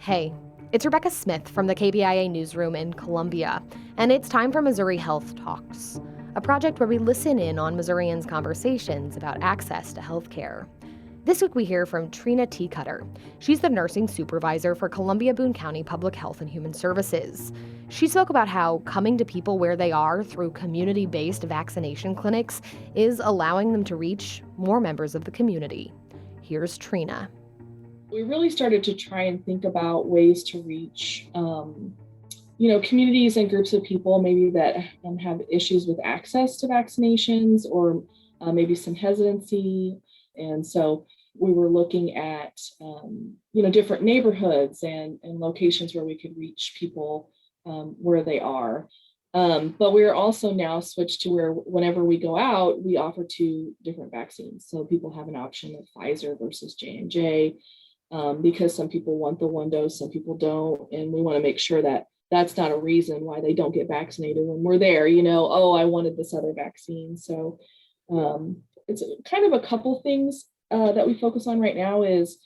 Hey, it's Rebecca Smith from the KBIA newsroom in Columbia, and it's time for Missouri Health Talks, a project where we listen in on Missourians' conversations about access to health care. This week we hear from Trina Teacutter. She's the nursing supervisor for Columbia Boone County Public Health and Human Services. She spoke about how coming to people where they are through community-based vaccination clinics is allowing them to reach more members of the community. Here's Trina. We really started to try and think about ways to reach, communities and groups of people maybe that have issues with access to vaccinations or maybe some hesitancy. And so we were looking at, different neighborhoods and locations where we could reach people where they are. But we're also now switched to where whenever we go out, we offer 2 different vaccines. So people have an option of Pfizer versus J&J. Because some people want the 1 dose, some people don't. And we want to make sure that that's not a reason why they don't get vaccinated when we're there, I wanted this other vaccine. So it's kind of a couple things that we focus on right now is,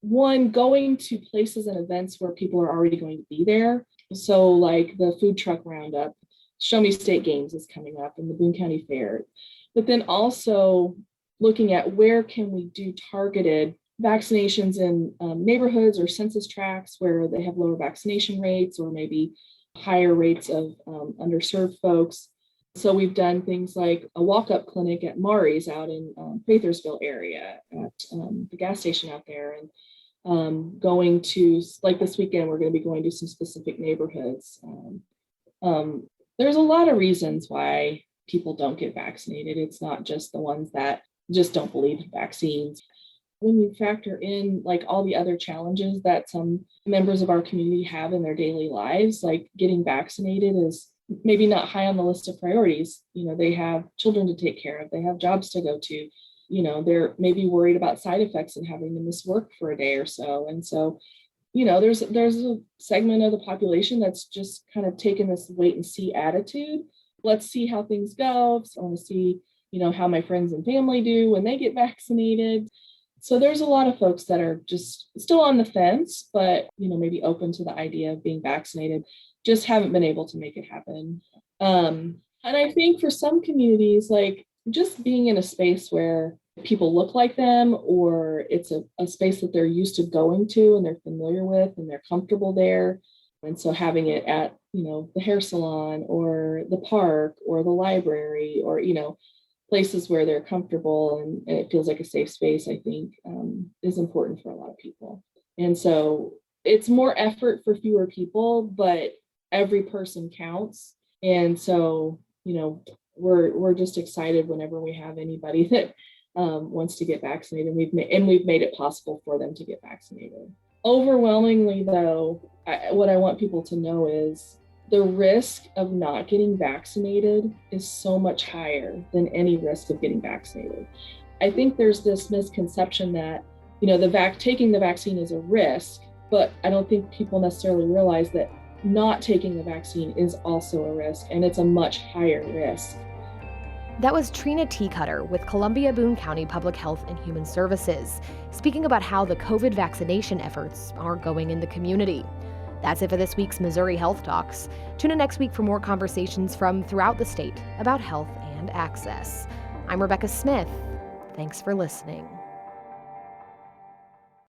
1, going to places and events where people are already going to be there. So like the food truck roundup, Show Me State Games is coming up and the Boone County Fair. But then also looking at where can we do targeted vaccinations in neighborhoods or census tracts where they have lower vaccination rates or maybe higher rates of underserved folks. So we've done things like a walk-up clinic at Mari's out in Pathersville area at the gas station out there, and going to, like this weekend, we're going to be going to some specific neighborhoods. There's a lot of reasons why people don't get vaccinated. It's not just the ones that just don't believe in vaccines. When you factor in like all the other challenges that some members of our community have in their daily lives, like getting vaccinated is maybe not high on the list of priorities. They have children to take care of, they have jobs to go to, they're maybe worried about side effects and having to miss work for a day or so. And so, there's a segment of the population that's just kind of taken this wait and see attitude. Let's see how things go. So I want to see, how my friends and family do when they get vaccinated. So there's a lot of folks that are just still on the fence, but, maybe open to the idea of being vaccinated, just haven't been able to make it happen. And I think for some communities, like just being in a space where people look like them, or it's a space that they're used to going to and they're familiar with and they're comfortable there. And so having it at, the hair salon or the park or the library or, places where they're comfortable and it feels like a safe space, I think is important for a lot of people. And so it's more effort for fewer people, but every person counts. And so, we're just excited whenever we have anybody that wants to get vaccinated. We've made it possible for them to get vaccinated. Overwhelmingly, though, what I want people to know is the risk of not getting vaccinated is so much higher than any risk of getting vaccinated. I think there's this misconception that, taking the vaccine is a risk, but I don't think people necessarily realize that not taking the vaccine is also a risk, and it's a much higher risk. That was Trina Teacutter with Columbia Boone County Public Health and Human Services, speaking about how the COVID vaccination efforts are going in the community. That's it for this week's Missouri Health Talks. Tune in next week for more conversations from throughout the state about health and access. I'm Rebecca Smith. Thanks for listening.